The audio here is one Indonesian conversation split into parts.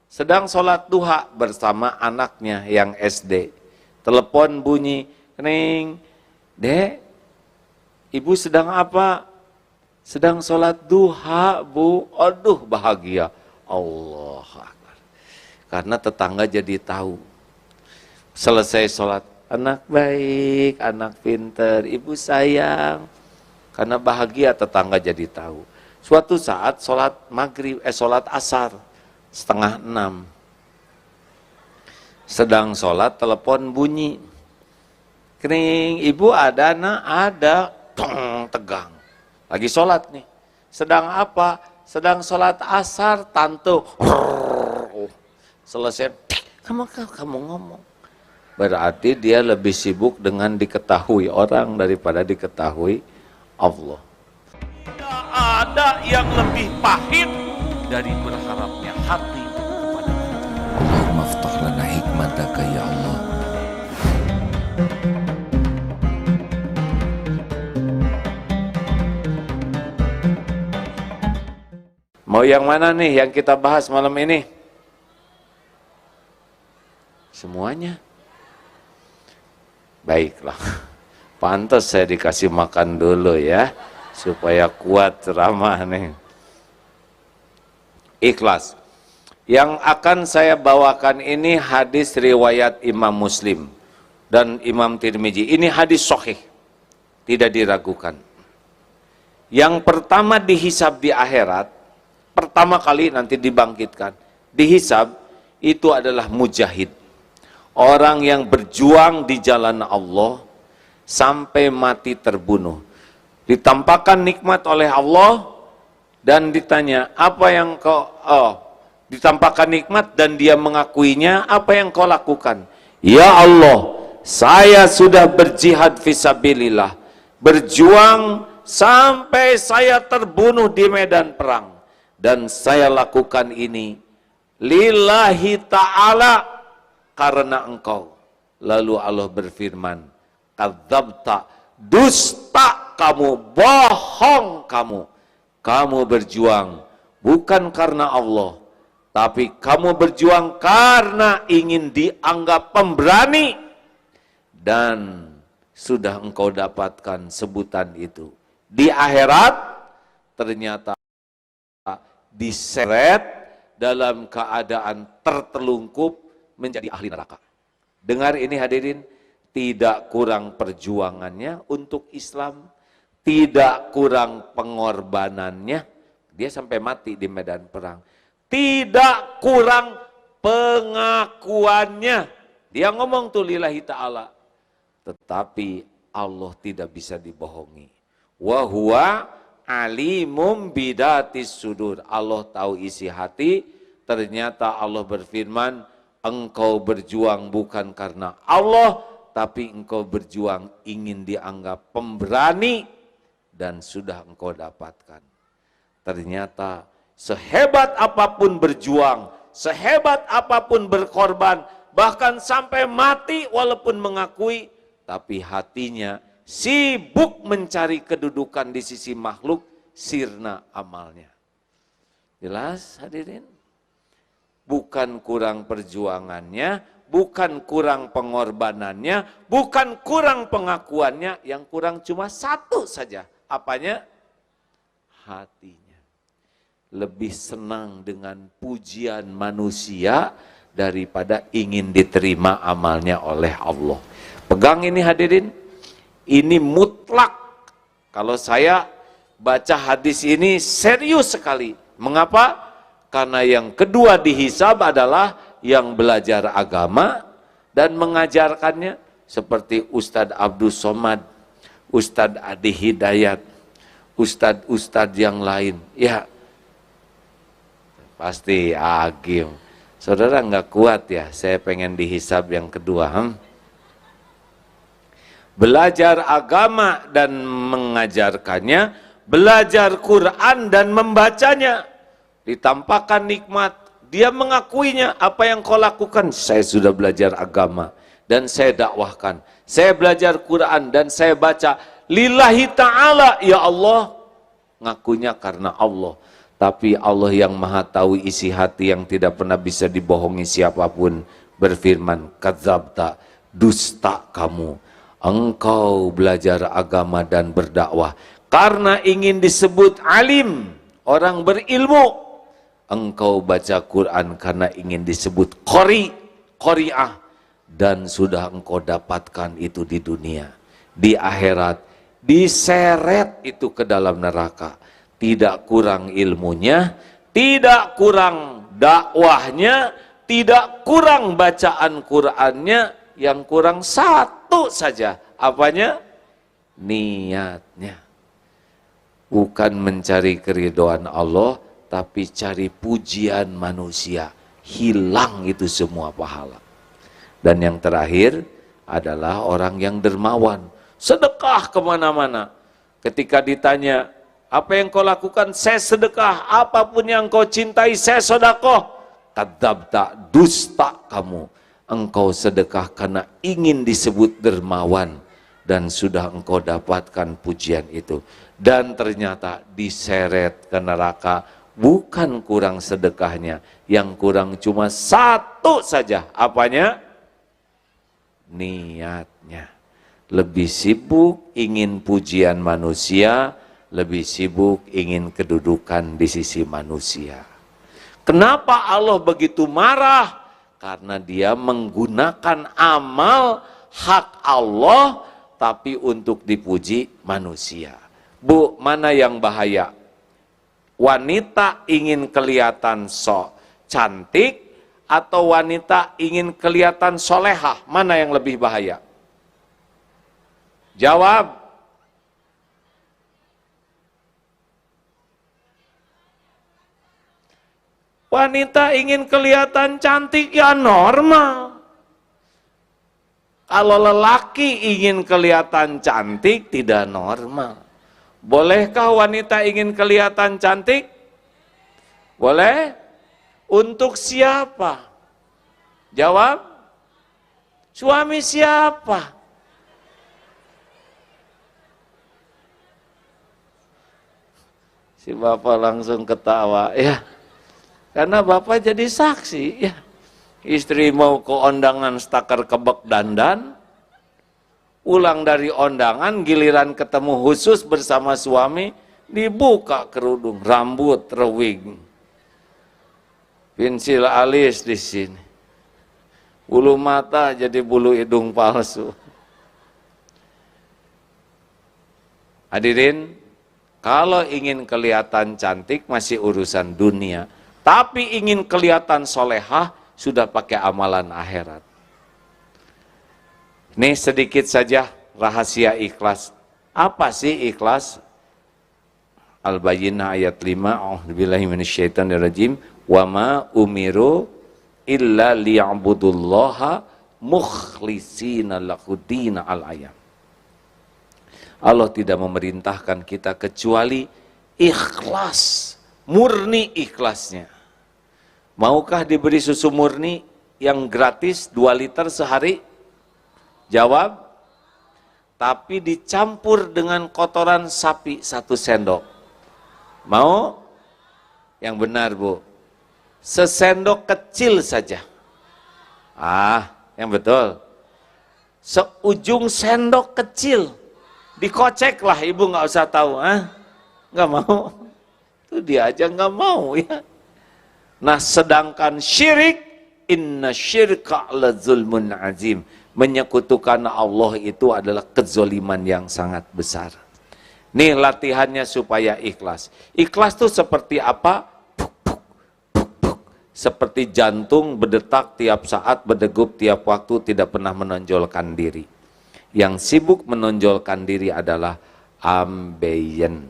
sedang sholat duha bersama anaknya yang SD. Telepon bunyi, "Ring, Dek, Ibu sedang apa?" "Sedang sholat duha, Bu." Aduh, bahagia. Allah Akbar. Karena tetangga jadi tahu. Selesai sholat, "Anak baik, anak pinter, Ibu sayang." Karena bahagia, tetangga jadi tahu. Suatu saat sholat asar, 5:30. Sedang sholat, telepon bunyi. "Kering, Ibu ada?" "Nak, ada." Tong, tegang. Lagi sholat nih. "Sedang apa?" "Sedang sholat asar, Tante." Selesai, kamu ngomong. Berarti dia lebih sibuk dengan diketahui orang daripada diketahui Allah. Tidak ada yang lebih pahit dari berharapnya hati kepada Allah. Allahumma aftah lana hikmataka ya Allah. Mau yang mana nih yang kita bahas malam ini? Semuanya? Baiklah. Pantas saya dikasih makan dulu ya, supaya kuat ceramah nih. Ikhlas. Yang akan saya bawakan ini hadis riwayat Imam Muslim dan Imam Tirmizi. Ini hadis sahih, tidak diragukan. Yang pertama dihisab di akhirat, pertama kali nanti dibangkitkan. Dihisab itu adalah mujahid. Orang yang berjuang di jalan Allah sampai mati terbunuh. Ditampakkan nikmat oleh Allah dan ditanya, apa yang kau ditampakkan nikmat dan dia mengakuinya, apa yang kau lakukan? Ya Allah, saya sudah berjihad fisabilillah, berjuang sampai saya terbunuh di medan perang, dan saya lakukan ini lillahi ta'ala, karena engkau. Lalu Allah berfirman, kadzabta, dusta kamu, bohong kamu. Kamu berjuang bukan karena Allah, tapi kamu berjuang karena ingin dianggap pemberani, dan sudah engkau dapatkan sebutan itu. Di akhirat ternyata diseret dalam keadaan tertelungkup menjadi ahli neraka. Dengar ini hadirin, tidak kurang perjuangannya untuk Islam, tidak kurang pengorbanannya, dia sampai mati di medan perang. Tidak kurang pengakuannya, dia ngomong tuh lillahi ta'ala. Tetapi Allah tidak bisa dibohongi. Wa huwa alimum bidatis sudur. Allah tahu isi hati. Ternyata Allah berfirman, engkau berjuang bukan karena Allah, tapi engkau berjuang ingin dianggap pemberani, dan sudah engkau dapatkan. Ternyata sehebat apapun berjuang, sehebat apapun berkorban, bahkan sampai mati walaupun mengakui, tapi hatinya sibuk mencari kedudukan di sisi makhluk, sirna amalnya. Jelas hadirin? Bukan kurang perjuangannya, bukan kurang pengorbanannya, bukan kurang pengakuannya, yang kurang cuma satu saja. Apanya? Hatinya. Lebih senang dengan pujian manusia daripada ingin diterima amalnya oleh Allah. Pegang ini hadirin, ini mutlak. Kalau saya baca hadis ini serius sekali. Mengapa? Karena yang kedua dihisab adalah yang belajar agama dan mengajarkannya, seperti Ustadz Abdul Somad, Ustadz Adi Hidayat, Ustadz yang lain. Ya, pasti Agim. Saudara nggak kuat ya, saya pengen dihisab yang kedua. Belajar agama dan mengajarkannya, belajar Quran dan membacanya. Ditampakkan nikmat, dia mengakuinya. Apa yang kau lakukan? Saya sudah belajar agama dan saya dakwahkan. Saya belajar Quran dan saya baca lillahi ta'ala, ya Allah. Ngakunya karena Allah. Tapi Allah yang maha tahu isi hati yang tidak pernah bisa dibohongi siapapun berfirman, kadzabta, dusta kamu. Engkau belajar agama dan berdakwah karena ingin disebut alim, orang berilmu. Engkau baca Quran karena ingin disebut qari'ah, dan sudah engkau dapatkan itu di dunia. Di akhirat diseret itu ke dalam neraka. Tidak kurang ilmunya, tidak kurang dakwahnya, tidak kurang bacaan Qur'annya, yang kurang satu saja. Apanya? Niatnya. Bukan mencari keridhaan Allah, tapi cari pujian manusia. Hilang itu semua pahala. Dan yang terakhir adalah orang yang dermawan. Sedekah kemana-mana. Ketika ditanya, apa yang kau lakukan? Saya sedekah. Apapun yang kau cintai, saya sedekah. Kadzabta, dusta kamu. Engkau sedekah karena ingin disebut dermawan. Dan sudah engkau dapatkan pujian itu. Dan ternyata diseret ke neraka. Bukan kurang sedekahnya. Yang kurang cuma satu saja. Apanya? Niatnya. Lebih sibuk ingin pujian manusia, lebih sibuk ingin kedudukan di sisi manusia. Kenapa Allah begitu marah? Karena dia menggunakan amal hak Allah tapi untuk dipuji manusia. Bu, mana yang bahaya? Wanita ingin kelihatan cantik atau wanita ingin kelihatan solehah? Mana yang lebih bahaya? Jawab. Wanita ingin kelihatan cantik ya normal. Kalau lelaki ingin kelihatan cantik tidak normal. Bolehkah wanita ingin kelihatan cantik? Boleh? Untuk siapa? Jawab. Suami siapa? Si bapak langsung ketawa, ya. Karena bapak jadi saksi, ya. Istri mau ke undangan stakar kebek dandan, pulang dari undangan, giliran ketemu khusus bersama suami, dibuka kerudung, rambut terwig, pensil alis di sini, bulu mata jadi bulu hidung palsu. Hadirin, kalau ingin kelihatan cantik masih urusan dunia, tapi ingin kelihatan solehah sudah pakai amalan akhirat. Ini sedikit saja rahasia ikhlas. Apa sih ikhlas? Al-Bayyinah ayat 5, a'udzubillahi minasyaitonirrajim, wa ma umiru illa liya'budullaha mukhlishina lahud-din al-ayam. Allah tidak memerintahkan kita kecuali ikhlas, murni ikhlasnya. Maukah diberi susu murni yang gratis 2 liter sehari? Jawab. Tapi dicampur dengan kotoran sapi 1 sendok. Mau? Yang benar, Bu. Sesendok kecil saja. Yang betul. Seujung sendok kecil. Dikoceklah, ibu nggak usah tahu, nggak mau. Itu dia aja nggak mau, ya. Nah, sedangkan syirik, inna syirka la zulmun azim. Menyekutukan Allah itu adalah kezoliman yang sangat besar. Nih latihannya supaya ikhlas. Ikhlas itu seperti apa? Puk, puk, puk, puk. Seperti jantung berdetak tiap saat, berdegup tiap waktu, tidak pernah menonjolkan diri. Yang sibuk menonjolkan diri adalah ambeien,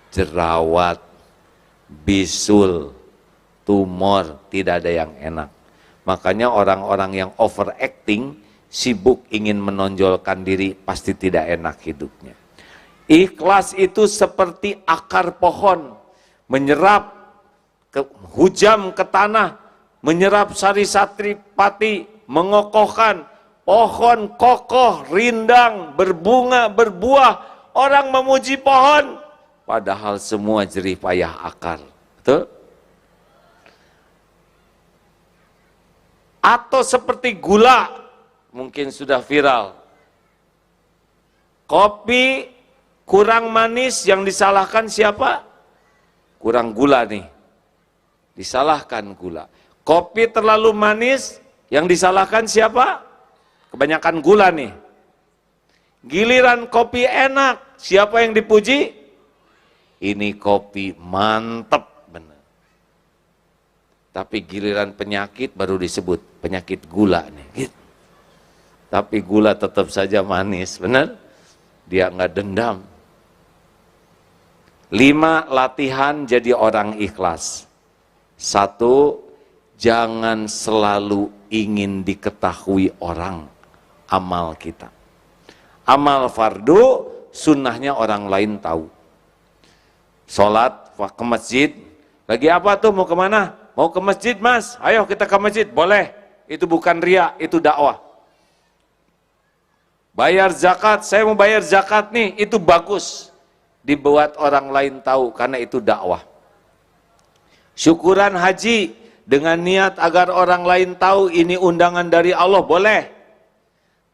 jerawat, bisul, tumor, tidak ada yang enak. Makanya orang-orang yang overacting, sibuk ingin menonjolkan diri, pasti tidak enak hidupnya. Ikhlas itu seperti akar pohon, menyerap hujam ke tanah, menyerap sari-satri pati, mengokohkan, pohon kokoh, rindang, berbunga, berbuah. Orang memuji pohon, padahal semua jerih payah akar. Betul? Atau seperti gula, mungkin sudah viral. Kopi kurang manis, yang disalahkan siapa? Kurang gula nih. Disalahkan gula. Kopi terlalu manis, yang disalahkan siapa? Kebanyakan gula nih. Giliran kopi enak, siapa yang dipuji? Ini kopi mantep bener. Tapi giliran penyakit baru disebut penyakit gula nih. Gitu. Tapi gula tetap saja manis, bener? Dia nggak dendam. 5 latihan jadi orang ikhlas. 1, jangan selalu ingin diketahui orang amal kita. Amal fardu, sunnahnya orang lain tahu. Sholat, ke masjid, lagi apa tuh, mau kemana? Mau ke masjid mas, ayo kita ke masjid, boleh. Itu bukan riya, itu dakwah. Bayar zakat, saya mau bayar zakat nih, itu bagus. Dibuat orang lain tahu, karena itu dakwah. Syukuran haji, dengan niat agar orang lain tahu ini undangan dari Allah, boleh.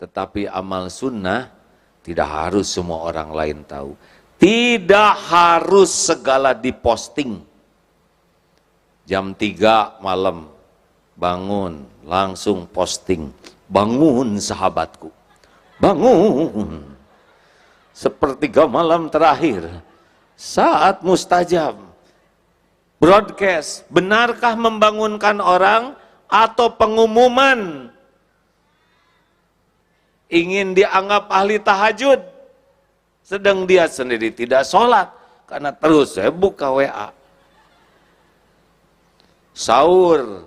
Tetapi amal sunnah, tidak harus semua orang lain tahu. Tidak harus segala diposting. Jam 3 malam, bangun, langsung posting. Bangun sahabatku, bangun. Sepertiga malam terakhir, saat mustajab. Broadcast, benarkah membangunkan orang atau pengumuman? Ingin dianggap ahli tahajud, sedang dia sendiri tidak sholat, karena terus saya buka WA. Sahur,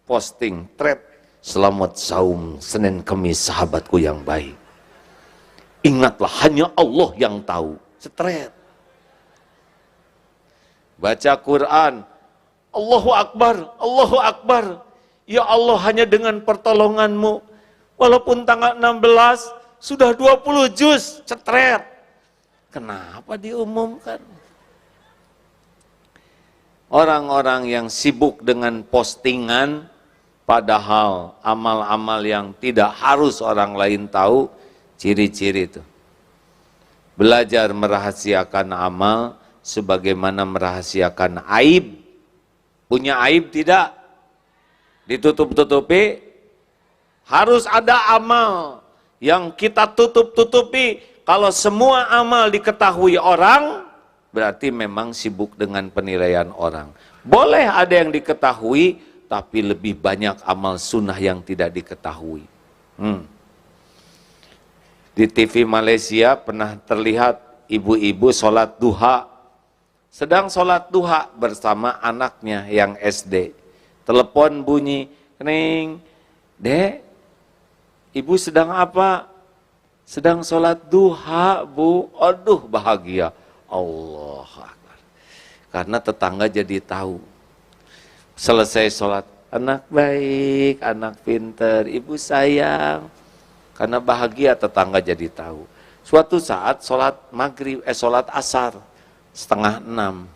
posting, thread, selamat saum Senin Kemis sahabatku yang baik. Ingatlah hanya Allah yang tahu, thread. Baca Quran, Allahu Akbar, Allahu Akbar. Ya Allah, hanya dengan pertolonganmu. Walaupun tanggal 16 sudah 20 juz, cetret. Kenapa diumumkan? Orang-orang yang sibuk dengan postingan, padahal amal-amal yang tidak harus orang lain tahu, ciri-ciri itu. Belajar merahasiakan amal, sebagaimana merahasiakan aib. Punya aib tidak? Ditutup-tutupi. Harus ada amal yang kita tutup-tutupi. Kalau semua amal diketahui orang, berarti memang sibuk dengan penilaian orang. Boleh ada yang diketahui, tapi lebih banyak amal sunnah yang tidak diketahui. Di TV Malaysia pernah terlihat ibu-ibu sholat duha. Sedang sholat duha bersama anaknya yang SD. Telepon bunyi, "Ning, Dek, ibu sedang apa?" "Sedang sholat duha, Bu." Aduh, bahagia. Allah Akbar. Karena tetangga jadi tahu. Selesai sholat, "Anak baik, anak pinter, ibu sayang." Karena bahagia, tetangga jadi tahu. Suatu saat sholat maghrib, sholat asar, 5:30.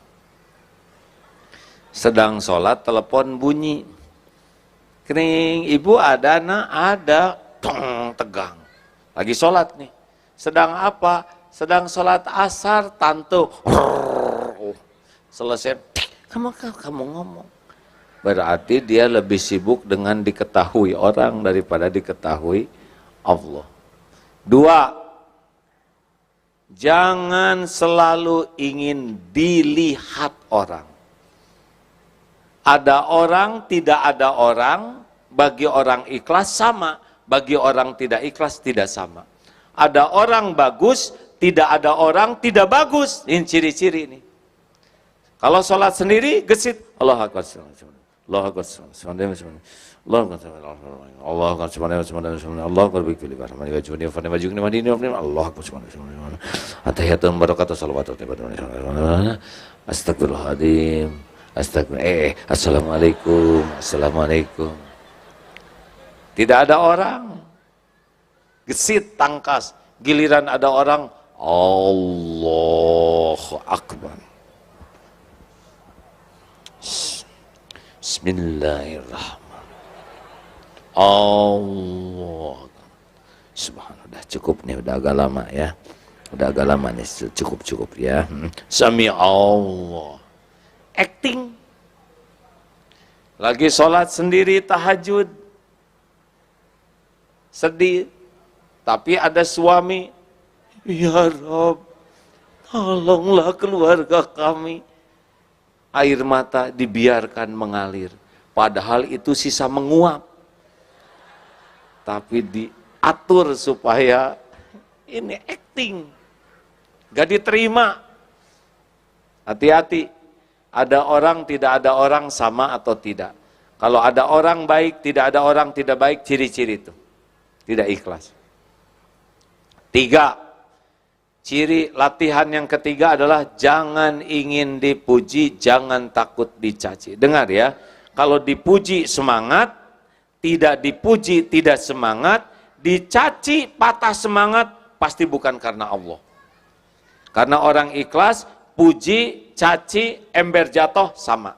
Sedang sholat, telepon bunyi. "Kering, ibu ada nak?" "Ada." Tong, tegang. Lagi sholat nih. "Sedang apa?" "Sedang sholat asar, tante." Selesai, kamu ngomong. Berarti dia lebih sibuk dengan diketahui orang daripada diketahui Allah. 2, jangan selalu ingin dilihat orang. Ada orang, tidak ada orang, bagi orang ikhlas sama, bagi orang tidak ikhlas tidak sama. Ada orang bagus, tidak ada orang tidak bagus. Ini ciri-ciri ini. Kalau sholat sendiri, gesit. Allahu Akbar. Allahu Akbar. Allahu Akbar. Allahu Akbar. Allahu Akbar. Attahiyatun barakatuh salawatu. Astagfirullahaladzim. Astagfirullah. Assalamualaikum. Assalamualaikum. Tidak ada orang. Gesit, tangkas. Giliran ada orang, Allahu Akbar. Bismillahirrahmanirrahim. Allah. Subhanallah, cukup nih, udah agak lama ya. Udah agak lama nih, cukup ya. Sami Allah. Acting. Lagi sholat sendiri tahajud. Sedih. Tapi ada suami. Ya Rabb, tolonglah keluarga kami. Air mata dibiarkan mengalir. Padahal itu sisa menguap. Tapi diatur supaya ini acting. Gak diterima. Hati-hati. Ada orang, tidak ada orang, sama atau tidak. Kalau ada orang baik, tidak ada orang tidak baik, ciri-ciri itu. Tidak ikhlas. 3. Ciri latihan yang ketiga adalah jangan ingin dipuji, jangan takut dicaci. Dengar ya, kalau dipuji semangat, tidak dipuji tidak semangat, dicaci patah semangat, pasti bukan karena Allah. Karena orang ikhlas, puji, caci, ember jatuh sama.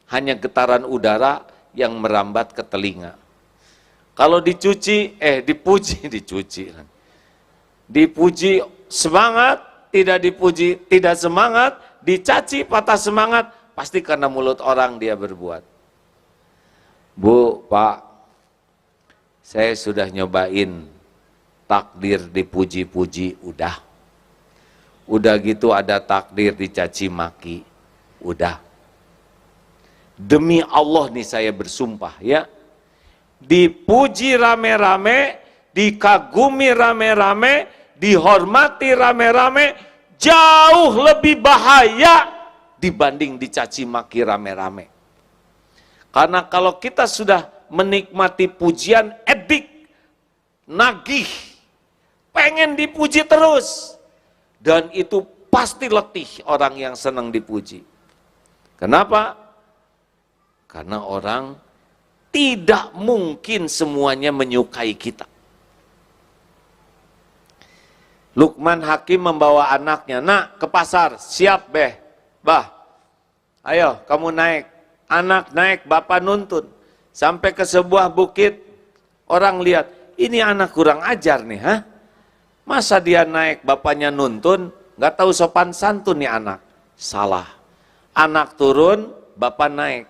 Hanya getaran udara yang merambat ke telinga. Kalau dipuji semangat, tidak dipuji tidak semangat, dicaci patah semangat, pasti karena mulut orang dia berbuat. Bu, Pak, saya sudah nyobain takdir dipuji-puji, udah gitu ada takdir dicaci maki, udah. Demi Allah nih saya bersumpah ya, dipuji rame-rame, dikagumi rame-rame, dihormati rame-rame, jauh lebih bahaya dibanding dicaci maki rame-rame. Karena kalau kita sudah menikmati pujian, edik, nagih, pengen dipuji terus. Dan itu pasti letih orang yang senang dipuji. Kenapa? Karena orang tidak mungkin semuanya menyukai kita. Luqman Hakim membawa anaknya, nak ke pasar, siap beh, bah, ayo kamu naik. Anak naik, bapak nuntun. Sampai ke sebuah bukit, orang lihat, ini anak kurang ajar nih, ha? Masa dia naik, bapaknya nuntun, nggak tahu sopan santun nih anak. Salah. Anak turun, bapak naik.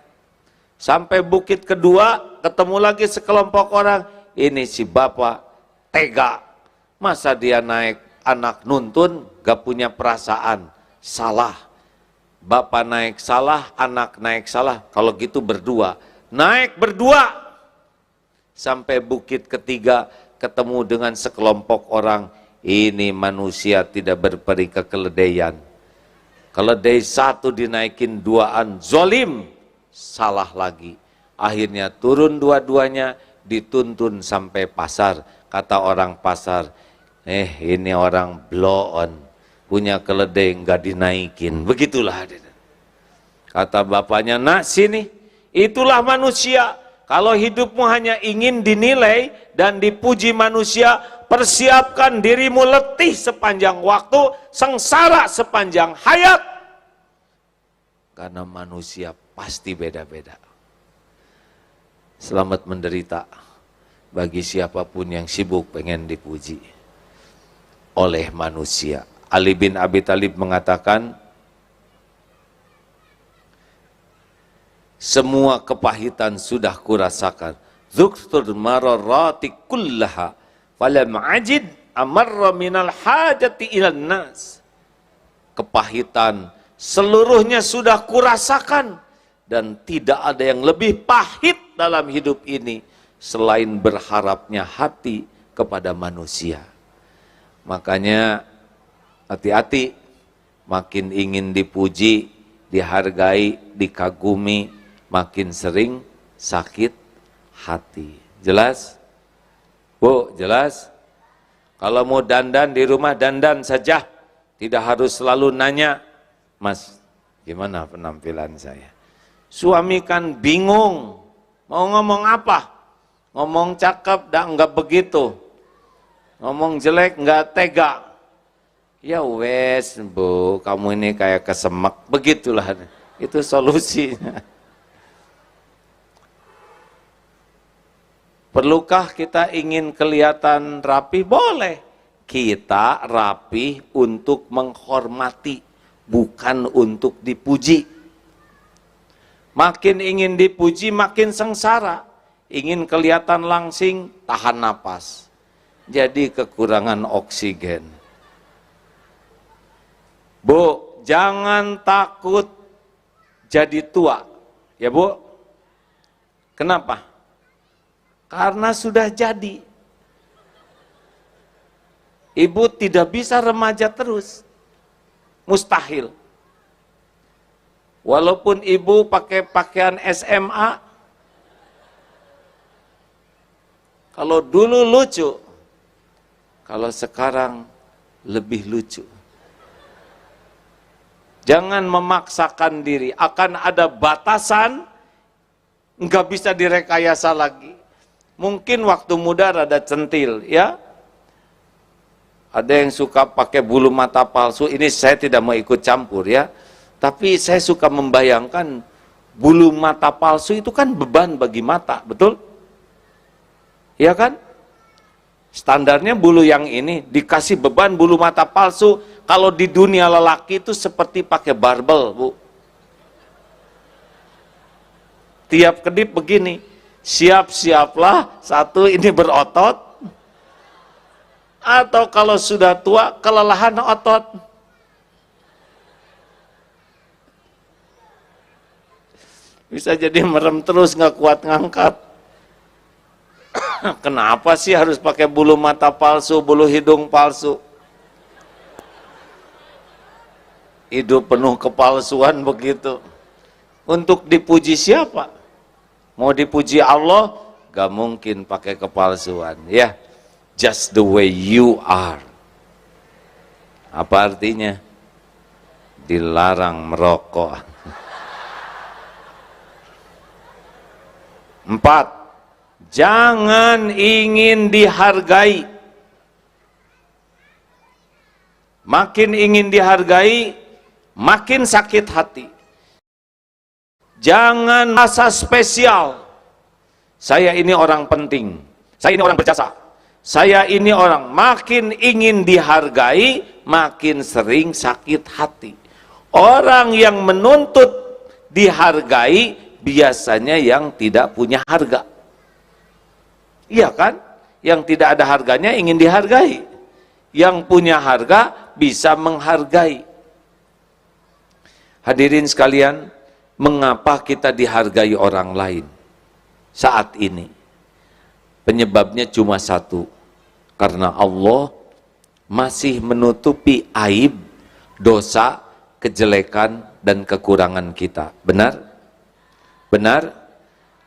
Sampai bukit kedua, ketemu lagi sekelompok orang, ini si bapak tega. Masa dia naik, anak nuntun, gak punya perasaan. Salah. Bapak naik salah, anak naik salah. Kalau gitu berdua. Naik berdua. Sampai bukit ketiga, ketemu dengan sekelompok orang. Ini manusia tidak berperi kekeledaian. Keledai satu dinaikin duaan, zolim. Salah lagi. Akhirnya turun dua-duanya, dituntun sampai pasar. Kata orang pasar, ini orang blow on, punya keledai nggak dinaikin. Begitulah. Kata bapaknya, nak sini, itulah manusia. Kalau hidupmu hanya ingin dinilai dan dipuji manusia, persiapkan dirimu letih sepanjang waktu, sengsara sepanjang hayat. Karena manusia pasti beda-beda. Selamat menderita bagi siapapun yang sibuk pengen dipuji oleh manusia. Ali bin Abi Thalib mengatakan, semua kepahitan sudah kurasakan. Dzuktur mararati kullaha falam ajid amarra minal hajati ilan nas. Kepahitan seluruhnya sudah kurasakan dan tidak ada yang lebih pahit dalam hidup ini selain berharapnya hati kepada manusia. Makanya hati-hati, makin ingin dipuji, dihargai, dikagumi, makin sering sakit hati. Jelas? Bu, jelas? Kalau mau dandan di rumah, dandan saja. Tidak harus selalu nanya, Mas, gimana penampilan saya? Suami kan bingung, mau ngomong apa? Ngomong cakep, enggak begitu. ngomong jelek nggak tega. Ya wes Bu, kamu ini kayak kesemek, begitulah. Itu solusinya. Perlukah kita ingin kelihatan rapi? Boleh. Kita rapi untuk menghormati, bukan untuk dipuji. Makin ingin dipuji, makin sengsara. Ingin kelihatan langsing, tahan napas. Jadi kekurangan oksigen. Bu, jangan takut jadi tua. Ya Bu? Kenapa? Karena sudah jadi. Ibu tidak bisa remaja terus. Mustahil. Walaupun ibu pakai pakaian SMA, kalau dulu lucu, kalau sekarang lebih lucu. Jangan memaksakan diri, akan ada batasan, nggak bisa direkayasa lagi. Mungkin waktu muda rada centil, ya. Ada yang suka pakai bulu mata palsu, ini saya tidak mau ikut campur ya. Tapi saya suka membayangkan bulu mata palsu itu kan beban bagi mata, betul? Ya kan? Standarnya bulu yang ini dikasih beban bulu mata palsu, kalau di dunia lelaki itu seperti pakai barbel, Bu. Tiap kedip begini, siap-siaplah satu ini berotot, atau kalau sudah tua kelelahan otot. Bisa jadi merem terus, nggak kuat ngangkat. Kenapa sih harus pakai bulu mata palsu, bulu hidung palsu? Hidup penuh kepalsuan begitu. Untuk dipuji siapa? Mau dipuji Allah, gak mungkin pakai kepalsuan, ya. Just the way you are. Apa artinya? Dilarang merokok. 4. Jangan ingin dihargai. Makin ingin dihargai, makin sakit hati. Jangan merasa spesial. Saya ini orang penting. Saya ini orang berjasa. Saya ini orang, makin ingin dihargai, makin sering sakit hati. Orang yang menuntut dihargai, biasanya yang tidak punya harga. Iya kan? Yang tidak ada harganya ingin dihargai. Yang punya harga bisa menghargai. Hadirin sekalian, mengapa kita dihargai orang lain saat ini? Penyebabnya cuma satu, karena Allah masih menutupi aib, dosa, kejelekan, dan kekurangan kita. Benar? Benar?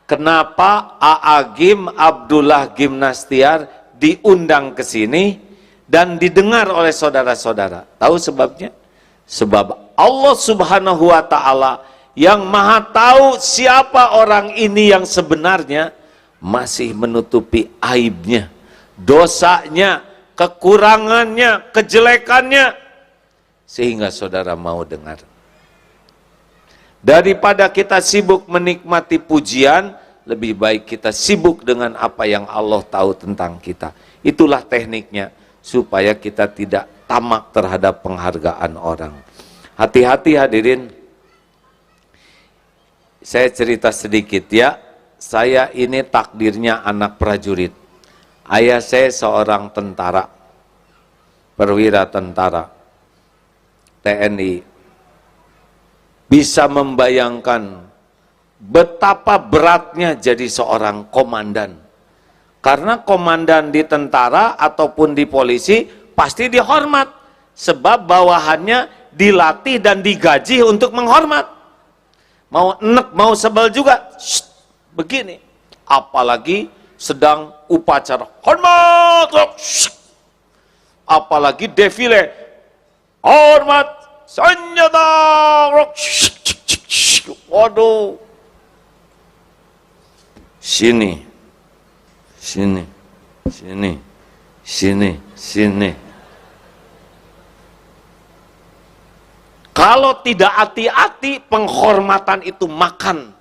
Kenapa A'agim Abdullah Gimnastiar diundang ke sini dan didengar oleh saudara-saudara? Tahu sebabnya? Sebab Allah Subhanahu wa Ta'ala yang Maha tahu siapa orang ini yang sebenarnya masih menutupi aibnya, dosanya, kekurangannya, kejelekannya, sehingga saudara mau dengar. Daripada kita sibuk menikmati pujian, lebih baik kita sibuk dengan apa yang Allah tahu tentang kita. Itulah tekniknya, supaya kita tidak tamak terhadap penghargaan orang. Hati-hati hadirin. Saya cerita sedikit ya. Saya ini takdirnya anak prajurit. Ayah saya seorang tentara, perwira tentara, TNI. Bisa membayangkan betapa beratnya jadi seorang komandan. Karena komandan di tentara ataupun di polisi pasti dihormat. Sebab bawahannya dilatih dan digaji untuk menghormat. Mau enek, mau sebel juga, begini. Apalagi sedang upacara hormat, apalagi defile hormat, senjata, waduh, sini, sini, sini, Sini, sini. Kalau tidak hati-hati, penghormatan itu makan.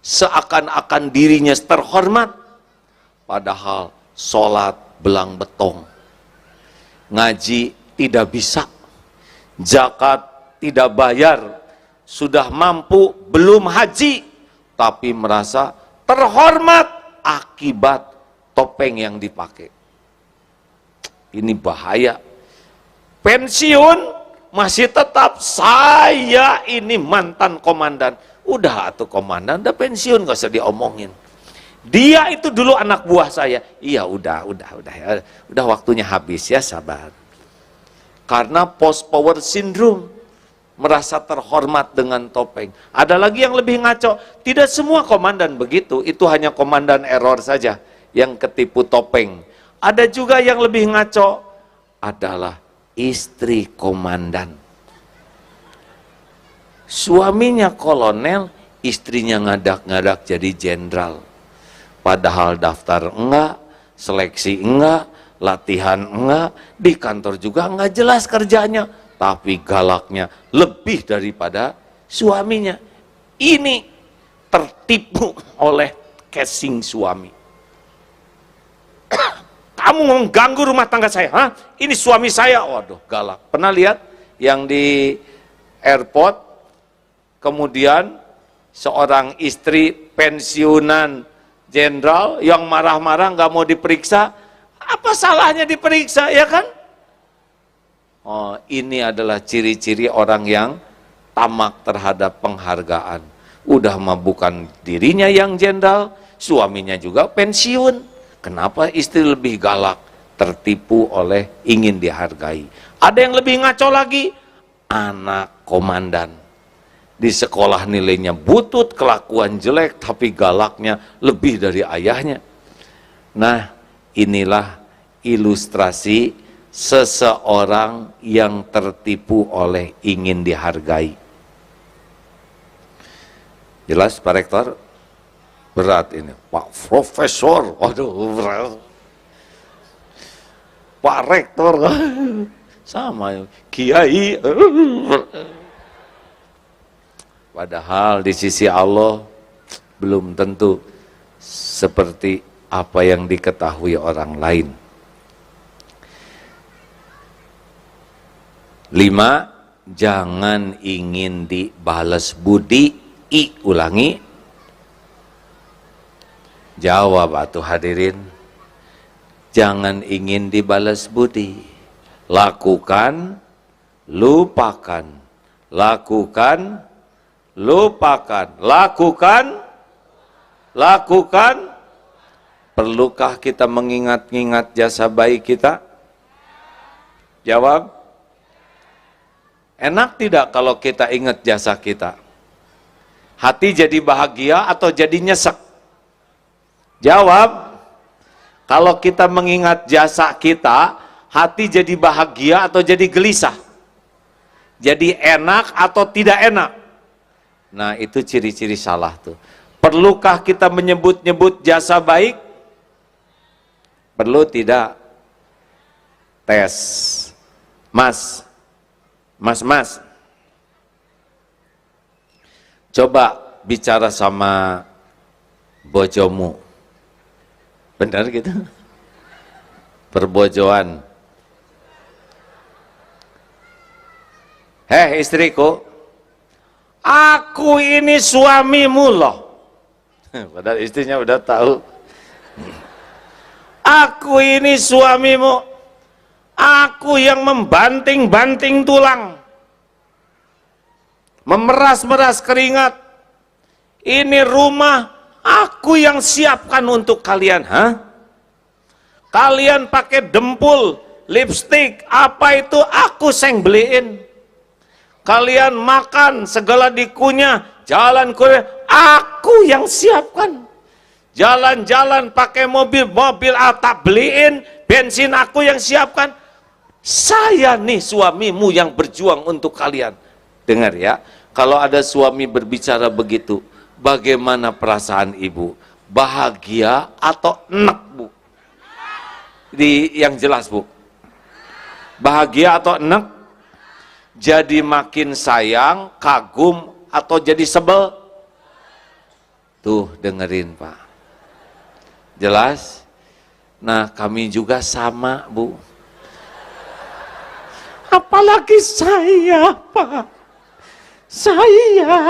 Seakan-akan dirinya terhormat. Padahal sholat belang betong. Ngaji tidak bisa. Zakat tidak bayar. Sudah mampu, belum haji. Tapi merasa terhormat akibat topeng yang dipakai. Ini bahaya. Pensiun masih tetap saya ini mantan komandan. Udah atuh komandan, udah pensiun, gak usah diomongin. Dia itu dulu anak buah saya. Iya udah waktunya habis ya, sabar. Karena post power syndrome, merasa terhormat dengan topeng. Ada lagi yang lebih ngaco. Tidak semua komandan begitu, itu hanya komandan error saja yang ketipu topeng. Ada juga yang lebih ngaco, adalah istri komandan. Suaminya kolonel, istrinya ngadak-ngadak jadi jenderal. Padahal daftar enggak, seleksi enggak, latihan enggak, di kantor juga enggak jelas kerjanya, tapi galaknya lebih daripada suaminya. Ini tertipu oleh casing suami. Kamu mengganggu rumah tangga saya, hah? Ini suami saya, waduh galak. Pernah lihat yang di airport, kemudian seorang istri pensiunan jenderal yang marah-marah nggak mau diperiksa, apa salahnya diperiksa, ya kan? Oh, ini adalah ciri-ciri orang yang tamak terhadap penghargaan. Udah mah bukan dirinya yang jenderal, suaminya juga pensiun. Kenapa istri lebih galak? Tertipu oleh ingin dihargai. Ada yang lebih ngaco lagi, anak komandan. Di sekolah nilainya butut, kelakuan jelek, tapi galaknya lebih dari ayahnya. Nah, inilah ilustrasi seseorang yang tertipu oleh ingin dihargai. Jelas Pak Rektor? Berat ini, Pak Profesor, waduh berat. Pak Rektor, sama Kiai. Padahal di sisi Allah belum tentu seperti apa yang diketahui orang lain. 5, jangan ingin dibalas budi. Ulangi. Jawab atuh hadirin. Jangan ingin dibalas budi. Lakukan, lupakan. Lakukan, lupakan. Lakukan, lakukan. Perlukah kita mengingat-ingat jasa baik kita? Jawab. Enak tidak kalau kita ingat jasa kita? Hati jadi bahagia atau jadi nyesek? Jawab. Kalau kita mengingat jasa kita, hati jadi bahagia atau jadi gelisah? Jadi enak atau tidak enak? Nah, itu ciri-ciri salah tuh. Perlukah kita menyebut-nyebut jasa baik? Perlu tidak? Tes. Mas. Coba bicara sama bojomu. Benar gitu? Perbojoan. Hei istriku, aku ini suamimu loh. Padahal istrinya udah tahu. Aku ini suamimu. Aku yang membanting-banting tulang. Memeras-meras keringat. Ini rumah aku yang siapkan untuk kalian, hah? Kalian pakai dempul, lipstik, apa itu aku yang beliin. Kalian makan segala dikunyah, jalan kuliah, aku yang siapkan. Jalan-jalan pakai mobil tak beliin, bensin aku yang siapkan. Saya nih suamimu yang berjuang untuk kalian. Dengar ya, kalau ada suami berbicara begitu, bagaimana perasaan ibu? Bahagia atau enek, Bu? yang jelas, Bu. Bahagia atau enek? Jadi makin sayang, kagum, atau jadi sebel? Tuh, dengerin, Pak. Jelas? Nah, kami juga sama, Bu. Apalagi saya, Pak. Saya.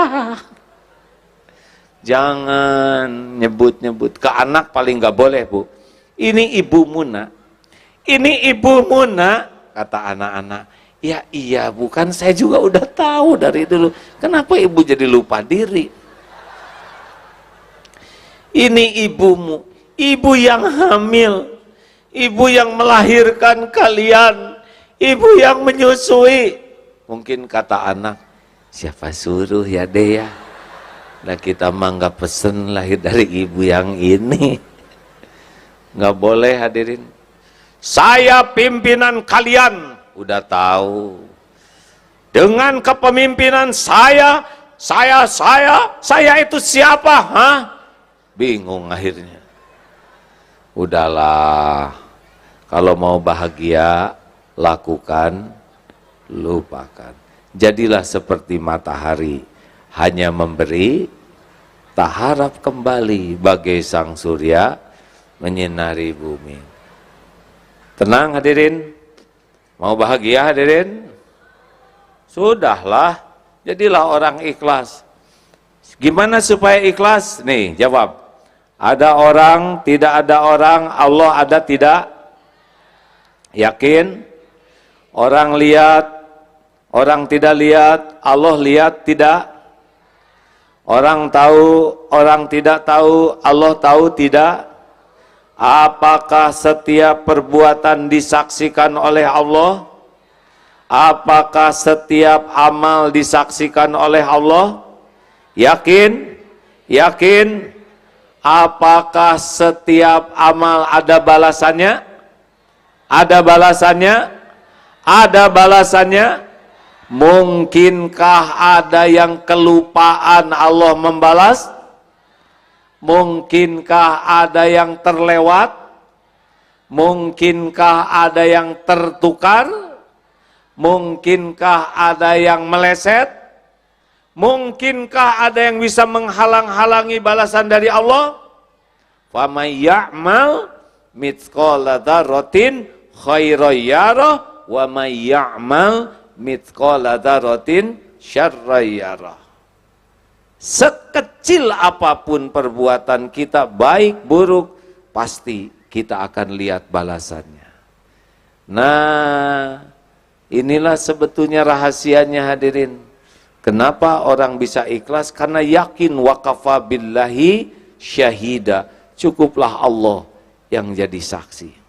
Jangan nyebut-nyebut. Ke anak paling nggak boleh, Bu. Ini ibumu, nak. Ini ibumu, nak. Kata anak-anak. Ya iya, bukan, saya juga udah tahu dari dulu. Kenapa ibu jadi lupa diri? Ini ibumu, ibu yang hamil, ibu yang melahirkan kalian, ibu yang menyusui. Mungkin kata anak, siapa suruh ya deh ya? Nah kita mah nggak pesen lahir dari ibu yang ini. Nggak boleh, hadirin. Saya pimpinan kalian, udah tahu. Dengan kepemimpinan saya itu siapa? Hah? Bingung akhirnya. Udahlah, kalau mau bahagia, lakukan, lupakan. Jadilah seperti matahari, hanya memberi, tak harap kembali bagai sang surya menyinari bumi. Tenang hadirin, mau bahagia hadirin? Sudahlah, jadilah orang ikhlas. Gimana supaya ikhlas? Nih, jawab. Ada orang, tidak ada orang, Allah ada tidak? Yakin? Orang lihat, orang tidak lihat, Allah lihat tidak? Orang tahu, orang tidak tahu, Allah tahu tidak? Apakah setiap perbuatan disaksikan oleh Allah? Apakah setiap amal disaksikan oleh Allah? Yakin? Yakin? Apakah setiap amal ada balasannya? Ada balasannya? Ada balasannya? Mungkinkah ada yang kelupaan Allah membalas? Mungkinkah ada yang terlewat? Mungkinkah ada yang tertukar? Mungkinkah ada yang meleset? Mungkinkah ada yang bisa menghalang-halangi balasan dari Allah? Faman ya'mal mithqala dzarratin khairan yarah wa man ya'mal mithqala dzarratin syarran yarah. Sekecil apapun perbuatan kita, baik buruk, pasti kita akan lihat balasannya. Nah, inilah sebetulnya rahasianya hadirin. Kenapa orang bisa ikhlas? Karena yakin waqafa billahi syahida. Cukuplah Allah yang jadi saksi.